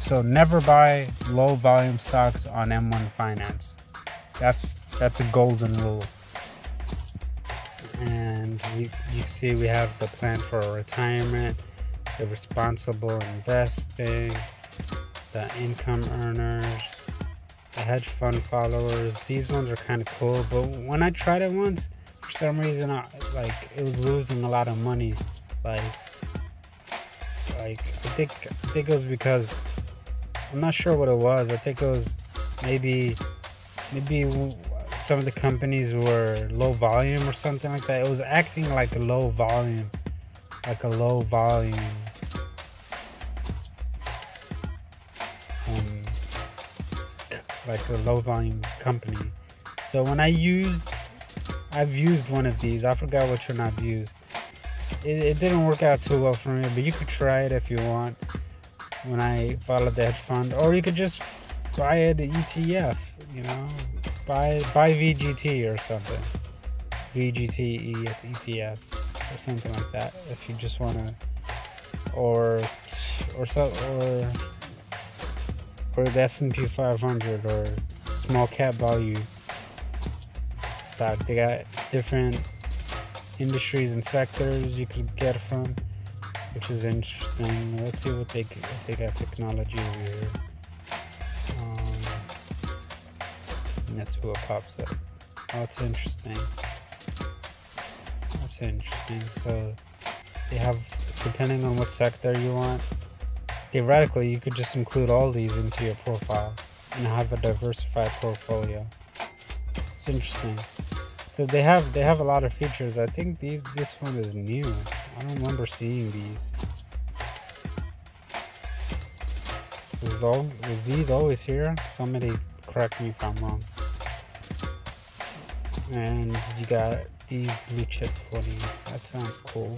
So never buy low volume stocks on M1 Finance. That's a golden rule. And you see we have the plan for retirement, the responsible investing, the income earners, the hedge fund followers. These ones are kind of cool, but when I tried it once, for some reason it was losing a lot of money. Like I think it was because I'm not sure what it was. I think it was maybe some of the companies were low volume or something like that. It was acting like a low volume like a low volume company. So when I've used one of these. I forgot which one I've used. It didn't work out too well for me, but you could try it if you want. When I followed the hedge fund, or you could just buy an ETF, buy VGT or something, VGT ETF or something like that, if you just want to, or the S&P 500 or small cap value stock. They got different industries and sectors you could get from, which is interesting. Let's see what if they got technology over here. And that's who it pops up. Oh, it's interesting. That's interesting. So they have, depending on what sector you want, theoretically you could just include all these into your profile and have a diversified portfolio. It's interesting. So they have a lot of features. I think this one is new. I don't remember seeing these. Was these always here? Somebody correct me if I'm wrong. And you got these blue chip 20. That sounds cool.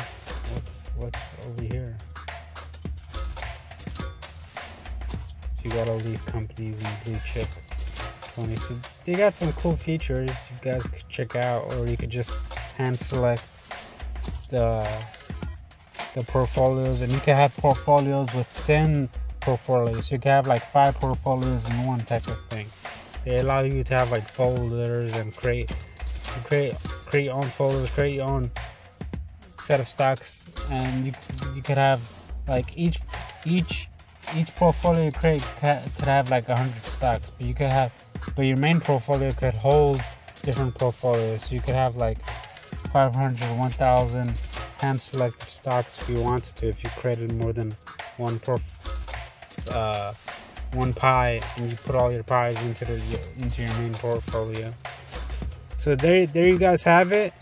What's over here? So you got all these companies in blue chip 20. So they got some cool features you guys could check out, or you could just hand select the portfolios, and you can have portfolios within portfolios. So you can have like 5 portfolios in one type of thing. They allow you to have like folders and create your own folders, create your own set of stocks, and you could have like each portfolio you create could have like 100 stocks, but your main portfolio could hold different portfolios. So you could have like 500, 1,000 hand selected stocks if you wanted to, if you created more than one pie and you put all your pies into your main portfolio. So there you guys have it.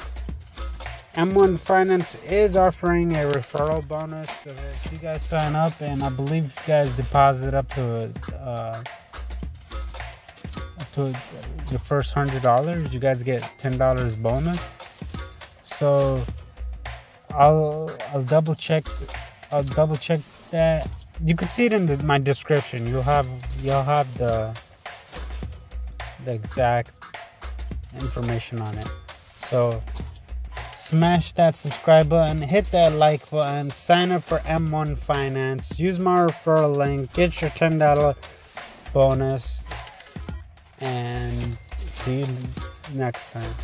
M1 Finance is offering a referral bonus. So if you guys sign up, and I believe you guys deposit up to your first $100, you guys get $10 bonus. So I'll double check that. You can see it in my description. You'll have the exact information on it. So smash that subscribe button, hit that like button, sign up for M1 Finance, use my referral link, get your $10 bonus, and see you next time.